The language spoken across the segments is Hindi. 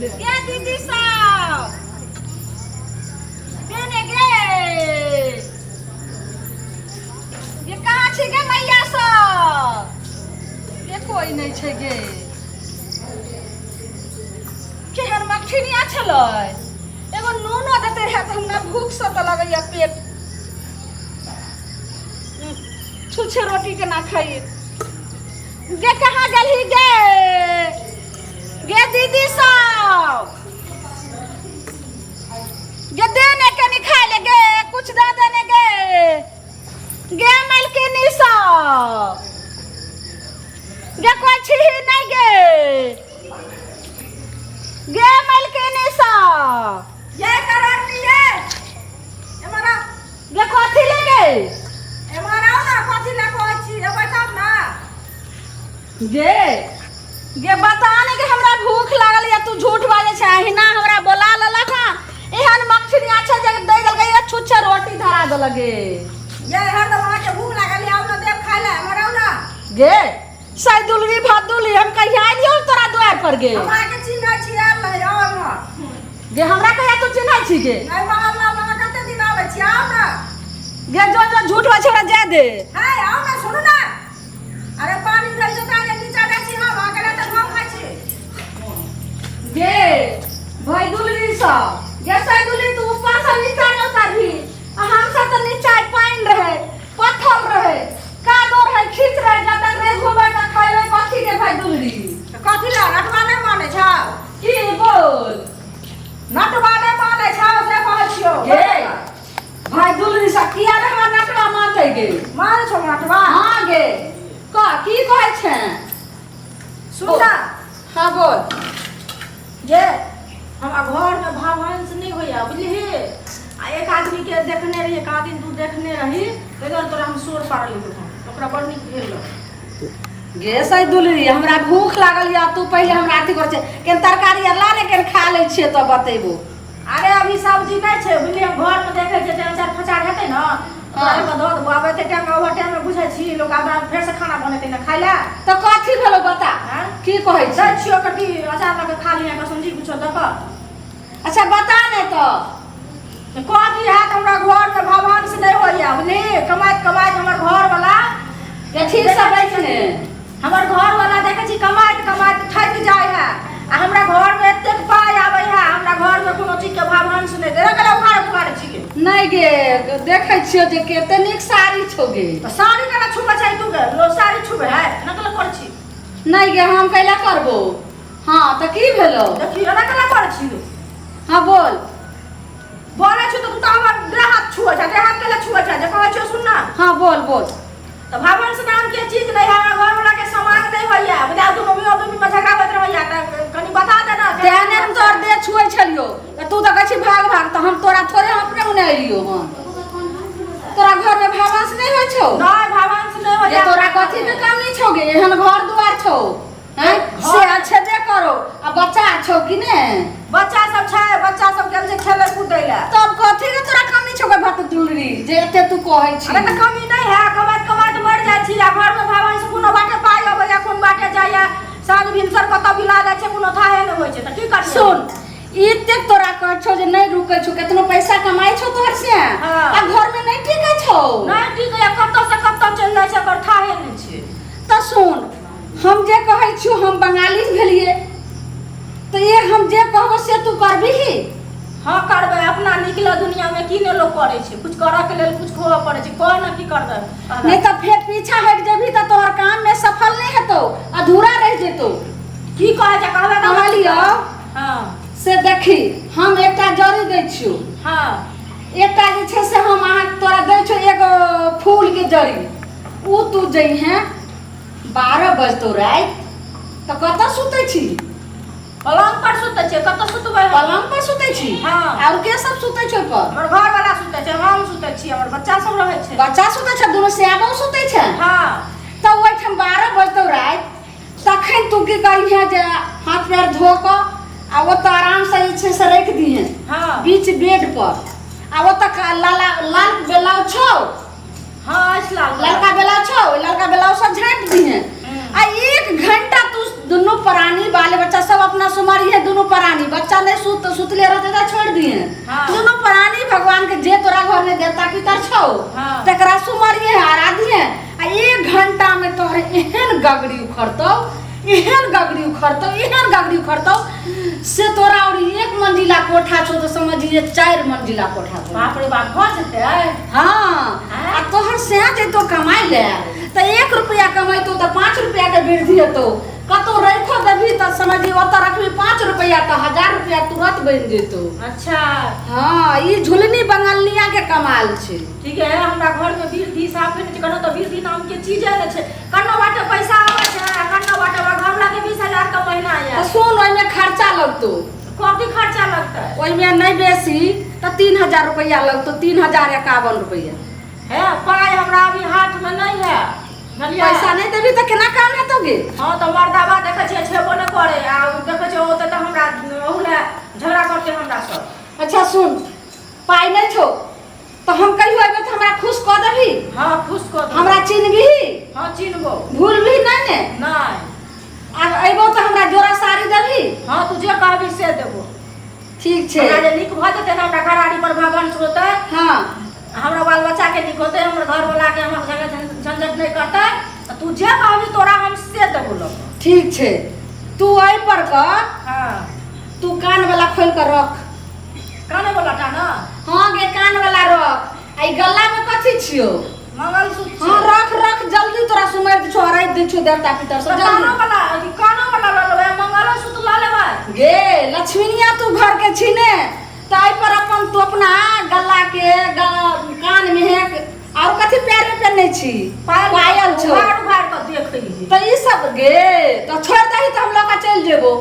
ये दीदी साहब बेने गे ये कहाँ छी गे मैया सब ये कोई नहीं छे गे केहन मखनिया छलै एगो नूनो देते है तो हमरा भूख से तो लगैया पेट छुछे रोटी के ना खाइए गे कहाँ गली गे दीदी साहब गे देने के नहीं खाए ले गे कुछ दे देने गे मलकिनी साहब गे कोई छी नहीं गे मलकिनी साहब ये करन लिए हमारा गे कथी ले गे हमारा ना कथी ले कोई छी ए बैठब ना गे बता नहीं कि हमरा भूख लागल या तू झूठ बाजे छै हिना हमरा बोला ललक एहन मखनी अच्छा जगह दे देलकै या छुच्छे रोटी धरा देलगे ये हर दवा के भूख लागल आउ ना देव खाय ले हमरा ना गे सैदुलगी भादुली हम कहिया आइलियो तोरा द्वार पर गे हमरा के चिन्ह छी आब ले आउ ना गे हमरा कहिया तू चिन्ह छी गे नहीं बाबा कते दिन आवे छी आउ ना गे जो झूठ बाजे जा दे हाय आउ ना सुनु ना अरे पानी दे जता ने नीचा दे छी हम आगला त हम खाइ छी गे भाई दुलरी सा ये सैदुली तू ऊपर से नीचा न उतारही हम सब तो नीचा पानी रहे पत्थर रहे कादो रहे खींच रहे जब तक रे घोबा का खाइले कथी के भाई दुलरी कथी ला नटवा नहीं माने छ की बोल नटवा नहीं माने छ से कहै छियो गे भाई दुलरी सा किया रे हमरा नटवा मानते गे माने छ नटवा हां गे का की कहै छै सुनना हां बोल ये हमरा घर में भावंश नहीं होया बुझली आ एक आदमी के देखने रही एक आदमी तू देखने रही एगर तोरा हम सोर पार लेबो ओकरा बड़ नीक भेल गे सैदुलरी हमरा भूख लागल या तू पहले हमरा अथी कर छै के तरकारी अल्लाह ने के खा ले छिए तो बतेबो अरे अभी सब्जी नहीं छै बुझली हम घर में देखे छै चार फचार हेतै न अरे बदौत बाबे ते टाइम ओवर टाइम में बुझै छी लोग आबा फेर से खाना बनेतै न खाइ ला त कथी भेलो बता की कहै छै छियो कथी अचार लगे खा लिया का समझी कुछो दक अच्छा बता ने तो कथी है हमरा घर में भवन से नहीं होइया बुझली कमाइत हमर घर वाला के ठीक से बैठने हमर घर वाला देखे छी कमाइत थक जाय है आ हमरा घर में एते पाई आबै है हमरा घर में कोनो चीज के भवन से नहीं दे गला उखाड़ छी के नहीं गे देखे छियो जे केते नीक साड़ी छौ गे साड़ी कना छुबे छै तू गे लो साड़ी छुबे है नकल कर छी नहीं गे हम कैला करबो हां त की भेलो देखी नकल कर छी हां बोल बोले छ तो तू हमर देह हाथ छुए छै देह हाथ केला छुए छै जे कहै छ सुन ना हां बोल तो भवन से नाम के चीज नहीं है घर वाला के सामान नहीं होइया बता तू मम्मी में झगड़ा होत रहइया त कनी बता दे ना तेने हम तोर दे छुए छलियो तू त कहै छी भाग त हम तोरा थोड़े अपने उने एलियो हां तोरा घर में भवन से नहीं होय छौ नहीं भवन से नहीं होइया तोरा कथि में काम नहीं छौ गे एहन घर दुआर छौ हैं से अच्छे दे करो आ बच्चा छौ कि ने बच्चा सब छै बच्चा सब गेल छै खेले कूदै ला तब कथि के तोरा कमी छौ गे भात दुलरी जे एते तू कहै छी अरे त कमी नहीं है कमात मर जाइ छी आ घर में भवन से कोनो बाटे पाई अबै या कोन बाटे जाया साग भिनसर कत बिला जाइ छै कोनो थाहे न होय छै त की कर सुन इते तोरा कह छौ जे नहीं रुकै छौ केतनो पैसा कमाई छौ तोहर से आ घर में नहीं टिकै छौ नहीं टिकै कत से कत चल जाइ छै कर थाहे नहीं छै त सुन हम जे कहै छी हम बंगाली भेलिए तो ये हम जे कहबो से तू करबी ही हां करबे अपना निकला दुनिया में की ने लोग करे छै कुछ करा के लेल कुछ खोवा पड़े छै कह ना की करबे नहीं त फिर पीछा हट जेबी त तोहर काम में सफल नहीं हेतौ अधूरा रह जेतौ की कहे छै कहबे ना कहलियो हां से देखी हम एकटा जड़ी दै छियो हां एकटा जे छै से हम अहाँ तोरा दै छियो एगो फूल के जड़ी उ तू जई है 12 बजतो रात त कत सुतै छी पलंग पर सुतै छी कत सुतबै पलंग पर सुतै छी हां और के सब सुतै छै पर हमर घर वाला सुतै छै हम सुतै छी हमर बच्चा सब रहै छै बच्चा सुतै छै दुनो सेबो सुतै छै हां त ओइ ठम 12 बजतो रात तखन तू की करी है जे हाथ पैर धो क आ वो त आराम से छै से रख दी है हां बीच बेड पर आ वो त लाल बेलाव छौ हां इस्लाम लड़का बेलाव छौ लड़का बेलाव सब झाँट दी है आ 1 घंटा तू दोनों प्राणी बाल बच्चा सब अपना सुमरी है दोनों प्राणी बच्चा नहीं सुतले रहते तो छोड़ दिए दोनों प्राणी भगवान के जे तोरा घर में देवता पितर छौ तकरा सुमरी है आराधी है आ 1 घंटा में तोहरे एहन गगड़ी उखड़तौ से तोरा और 1 मंजिला कोठा छो तो समझिए 4 मंजिला कोठा छो। बाप रे बाप हो जते हाँ आ तोहर से जैतो कमाई ले तो 1 रुपया कमाइतो तो 5 रुपया के वृद्धि हेतो कतो रखो देबी तो समझिए ओत रखबी 5 रुपया तो 1000 रुपया तुरंत बन जेतो। अच्छा हाँ ई झुलनी बंगालिया के कमाल छे। ठीक है हमरा घर में वृद्धि साफ नहीं कनो तो वृद्धि नाम के चीज है छे कनो बाटे पैसा आवे छे कनो बाटे घर लागे 20,000 का महीना आया तो सुन ओइ में खर्चा लगतो कॉपी खर्चा लगता है ओइ में नहीं बेसी तो 3000 रुपया लगतो 3051 रुपया है पाई हमरा अभी हाथ में नहीं है पैसा नहीं देबी तो केना काम हेतोगे। हां तो मर्दाबा देखे छे छेबो न करे आ देखे छे ओते तो हमरा ओहुला झगड़ा करते हमरा सब। अच्छा सुन पाई नहीं छो तो हम कहियो आबे तो हमरा खुश क देबी। हां खुश क दे हमरा चिन्हबी। हां चिन्हबो भूल भी नहीं ने नहीं आ अइबो तो हमरा जोरा साड़ी देबी। हां तू जे कहबी से देबो ठीक छे हमरा जे लिख भ जते ना हमरा घराड़ी पर भवन होते। हां हमरा बाल बच्चा के लिख होते हमर घर वाला के हमर जगह झंझट नहीं करता तो तू जे कहबी तोरा हम से देबो लोग। ठीक छे तू आई पर का। हां तू कान वाला खोल कर रख काने वाला टा ना। हां गे कान वाला रख आई गल्ला में कथि छियो मंगलसूत्र। हां रख जल्दी तोरा सुमर छोड़ै दे छो देवता पितर सब कानो वाला ले मंगलसूत्र ला लेबा गे लक्ष्मीनिया तू घर के छीने ताई पर अपन तू अपना गला के कान में है और कथि पैर में पहने छी पायल छो उघाड़ के देखई तो ई सब गे तो छोड़ दही तो हम लोग का चल जेबो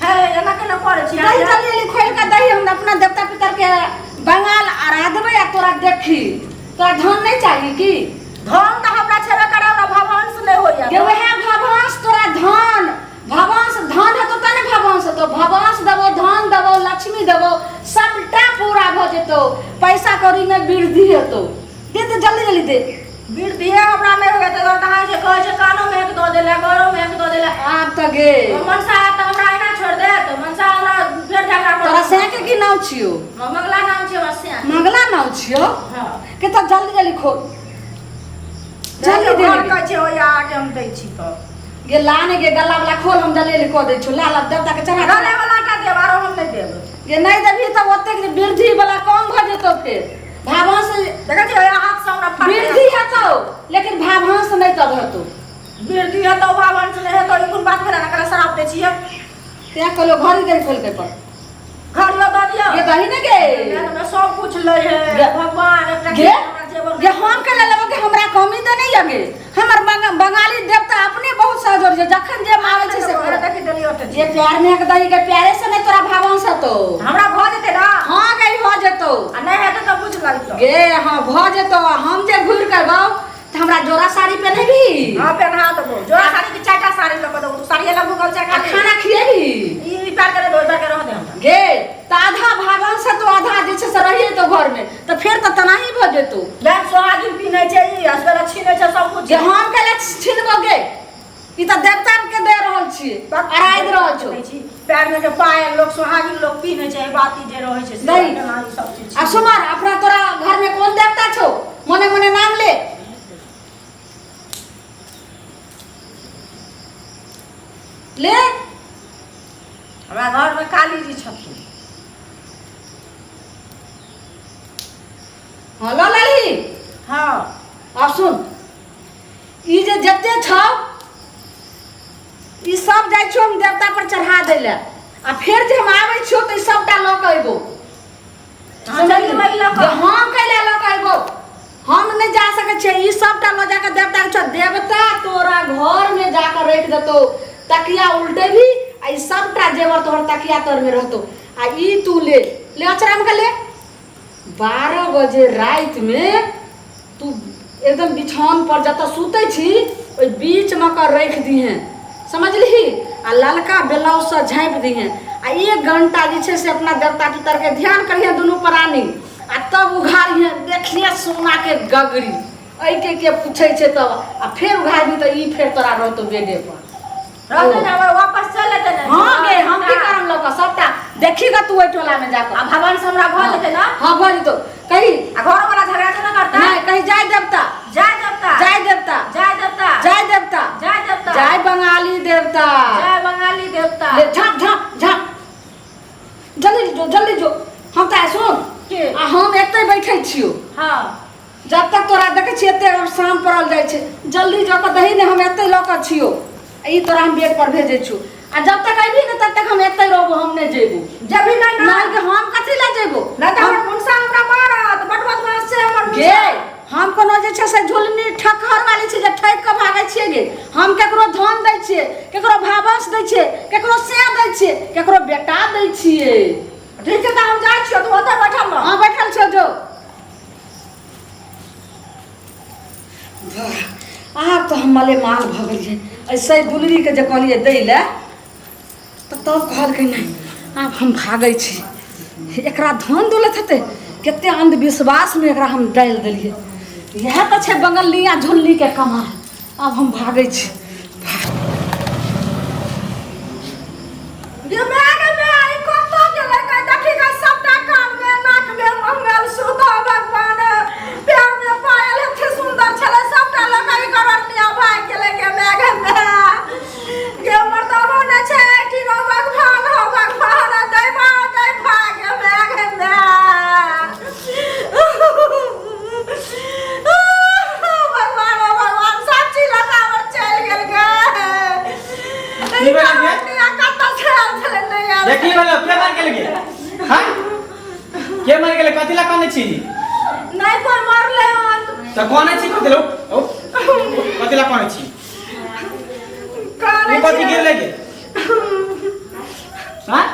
है एना केना करे छी दही जल्दी खोल के दही हम अपना देवता पितर के बंगाल आराधबे या तोरा देखी तोरा धन नहीं चाहिए की धन तो हमरा छेबे करे हमरा भगवान से नहीं होया के वह भगवान तोरा धन भगवान धन है तो तने भगवान तो भगवान देबो धन देबो लक्ष्मी देबो सबटा पूरा भ जेतो पैसा कौड़ी में वृद्धि हेतो दे तो जल्दी दे वृद्धि है हमरा नहीं होया तो कहां से कहे छे कानो में एक दो देले घरो में एक दो देले आप तो गे मनसा तो हमरा एना छोड़ दे तो मनसा हमरा फेर झगड़ा कर तोरा से के नाउ छियो मंगला नाम छे वसिया मंगला नाउ छियो। हां के तो जल्दी खोल जल्दी दे कहे छे होया आगे हम दै छी तो गे लाने गे गल्ला वाला खोल हम जल्दी क दे छु ला देवता के चढ़ा गले वाला का देब आरो हम नहीं देब गे नहीं देबी त ओते के वृद्धि वाला कम भ जेतो फिर भाभांस देखे छे हाथ से हमरा फट वृद्धि हेतो लेकिन भाभांस नहीं तब हेतो वृद्धि है तो भाभांस नहीं है तो ई कोन बात करे ना करे शराब दे छिए त्या कहलो घर दे खोल के पर घर में दे दियो ये दही न गे मैं सब कुछ ले है भगवान एकटा गे गे हम के ले लेबो के हमरा कमी त नहीं लगे हमर बंगाली देवता अपने बहुत सहजोर जे जखन जे मांगे छे से करे देखि देलियो त ये प्यार में के दही के प्यारे से नहीं तोरा भाभांस हेतो हमरा भ जेते ना। हां गे हो जेतो आ नहीं हेते तो बुझ लागितो गे हां भ जेतो हम जे घुर के बाऊ त हमरा जोरा साड़ी पहनेबी। हां पहना देबो जोरा साड़ी के चाटा साड़ी लग देबो तू साड़ी अलग गल चाटा खाना खिएबी ई प्यार करे दो के रह दे हम गे त आधा भागन से तो आधा जे छे से रहिए तो घर में तो फिर त तनाही भ जेतो ले सोहागी पीने छै ई असगर छीने छै सब कुछ जे हम के ले छिनबो गे ई त देवता के दे रहल छी अराइद रहल छो पैर में के पायल लोग सोहागी लोग पीने छै बाती जे रहै छै नहीं सब चीज अब सुमार अपना तोरा घर में कौन देवता छो मने मने नाम ले ले हमरा घर में काली जी छथिन। हां ला लाली हां अब सुन ई जे जत्ते छौ ई सब जाय छौ हम देवता पर चढ़ा देले आ फिर जे हम आबै छौ त ई सबटा ल के अइबो हम कैले ल के अइबो हम नहीं जा सके छे ई सबटा ल जाके देवता के छौ देवता तोरा घर में जाकर रख देतो तकिया उल्टे भी आ ई सबटा जेवर तोहर तकिया तर में रहतो आ ई तू ले अचरा में ले 12 बजे रात में तू एकदम बिछौन पर जत सुते छी ओइ बीच में कर रख दी हैं समझली आ ललका ब्लाउज से झाँप दी हैं आ 1 घंटा जे छे से अपना देवता पितर के ध्यान करिए दोनों प्राणी आ तब उघारिए देखिए सोना के गगरी ऐ के पूछे छे तब आ फिर उघारबी त ई फिर तोरा रहतो बेडे पर रहते ना वापस चले देना। हां गे हम की होगा सबटा देखिएगा तू ओइ टोला में जाकर। अब भगवान से हमरा घर लेते ना। हां भरी तो कहीं घर वाला झगड़ा तो ना करता। नहीं कहीं जय देवता जय देवता जय देवता जय देवता जय देवता जय देवता जय बंगाली देवता जय बंगाली देवता। ले झप झप झप जल्दी जो हम त सुन के हम एतै बैठै छियो। हां जब तक तोरा देखे छियै एते शाम पड़ल जाइ छै जल्दी जाके दही ने हम एतै लऽ कऽ छियो ई तोरा हम बेड पर भेजै छु आ जब तक आइबी ने तब तक हम एतै रहबो हम नै जेबो जब भी नहीं के हम कथि ला जेबो ना त हमर मुंसा हमरा मारत बटवत मास से हमर गे हम कोनो जे छै से झुलनी ठक्कर वाली छै जे ठैक के भागै छियै गे हम केकरो धन दै छियै केकरो भावंश दै छियै केकरो से दै छियै केकरो बेटा दै छियै। ठीक है त हम जाइ छियो तू ओतै बैठल रह। हां बैठल छियो जो आब तो हम मले माल भ गेलिए ऐसे दुलरी के जे कहलिए दै ले तो तब कहलकै नहीं आब हम भागै छी एकरा धन दौलत हेतै कते अंधविश्वास में एकरा हम डाल देलिए यह तो छै बंगलिया झुल्ली के कमाल अब हम भागै छी। ये मैं आई कोता गेलै का देखि का सबटा कान में नाक में मंगल सूत्र भगवान पैर में पायल एते सुंदर छले सबटा लगाई करनिया भाग गेलै के मैग में के मर्दबो न छै कि रो भगवान हो भगवान दे भाग मैग में भगवान सच्ची लगावर चल गेल गे देखी बोलो के मार गेल गे हां के मार गेल कथि ला कोने छी नहीं पर मारले हन त कोने छी कथि लो कथि ला कोने छी काने कथि गिर लगे हां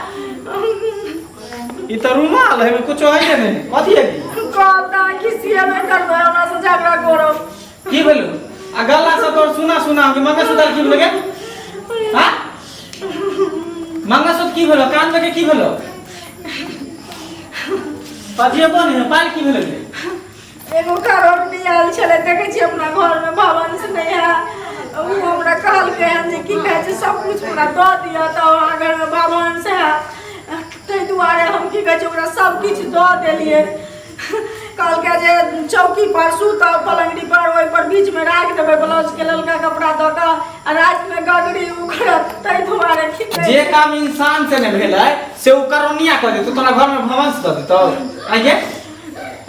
ई त रुमाल है कुछ है नहीं कथि है कहता किसी में करबे हमरा से झगड़ा करो की बोलो आ गल्ला से तो सुना कि मंगा सुधार की लगे हां मंगलसूत्र की भेलो कान में के की भेलो पजियबो नहीं पाल की भेलो एगो करोड़ नियाल छले देखे छी अपना घर में भवन से नहीं है उ हमरा कहल के हम जे की कहे छै सब कुछ हमरा द दिया त अगर में भवन से है तै दुआरे हम की कहे छै ओकरा सब कुछ द देलिए कल के जे चौकी पर सुत पलंगड़ी पर ओइ पर बीच में राख देबे ब्लाउज के ललका कपड़ा द के आ रात में गगड़ी उखड़त तै दुआरे खिचे जे काम इंसान से ने भेलै से उ करनिया कर दे तो तोरा घर में भवन से द देतो आगे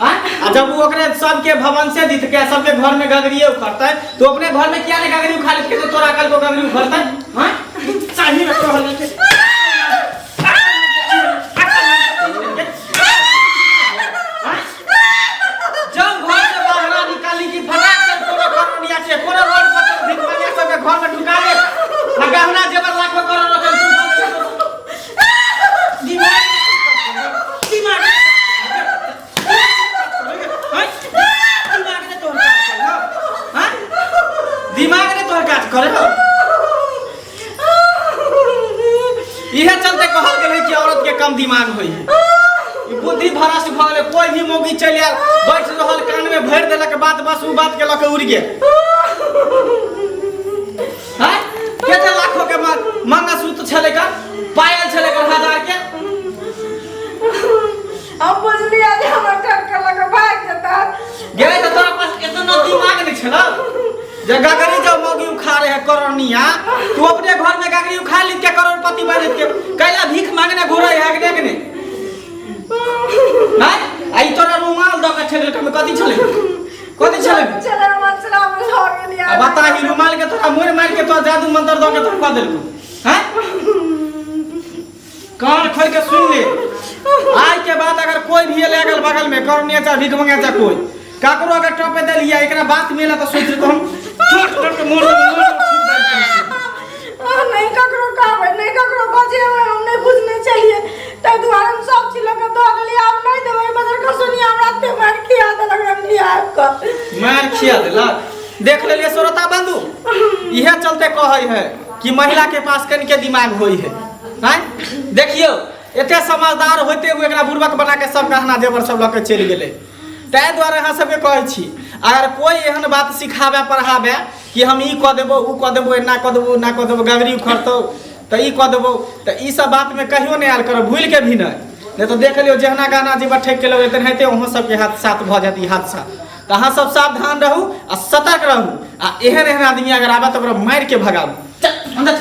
हां आ जब वो ओकरे सबके भवन से दित के सबके घर में गगड़िए उखड़तै तो अपने घर में क्या ने गगड़ी उखा लेत के तो तोरा कल को गगड़ी उखड़तै हां चाही में कहल के दिमाग होई है बुद्धि भ्रष्ट भ गेले कोई भी मोगी चल आल बैठ रहल कान में भर देलक बात बस उ बात के लके उड़ गेल हैं केते लाखों के मंगलसूत्र छले का पायल छले का हजार के हम बुझलिए जे हमर टक्कर लगे भाग जेता गे त तोरा पास इतना दिमाग नहीं छला जे गगरी जो मोगी उखा रहे है करनिया तू अपने घर में गगरी उखा ली के करोड़पति बन के कैला भीख मांगने घुरे है कि नहीं नहीं आई तोरा रुमाल द के ठेल के कथि छले चले मसला में हो गेलिया अब बता ही रुमाल के तोरा मोर मार के तो जादू मंत्र द के तो कह देलको हैं कान खोल के सुन ले आज के बाद अगर कोई भी अगल बगल में करनिया चा भीख मांगे चा कोई काकरो अगर टपे देलिया एकरा बात मिला तो सोच तो हम ठोक के मोड़ छूट जाए नहीं ककरो कहबै नहीं ककरो बजे हम नहीं कुछ नहीं चाहिए त दुआर हम सब चीज लगे दो गेली अब नहीं देबै मदर का सुनी हमरा पे मार खिया देलक हम लिया आपका मार खिया देलक देख ले श्रोता बंधु इहे चलते कहै है कि महिला के पास कन के दिमाग होई है हैं देखियो एते समझदार होते हुए एकरा बुर्बक बना के सब गहना जेवर सब लके चल गेले तै द्वारा अहाँ सबके कहै छी अगर कोई एहन बात सिखावे पढ़ावे कि हम ई क देबो उ क देबो ना क देबो गगरी उखड़तो तो ई कह देबो। तो ई सब बात में कहियो नहीं आयल करो, भूल के भी नहीं तो देख लियो जेहना गाना जी ठेक के लोग तेनाहिते वहाँ सबके हाथ साथ भ जाती हादसा। तो अहाँ सब सावधान रहू आ सतर्क रहू आ एहन एहन आदमी अगर आबे तो ओकरा मार के भगाबू। चल अंदर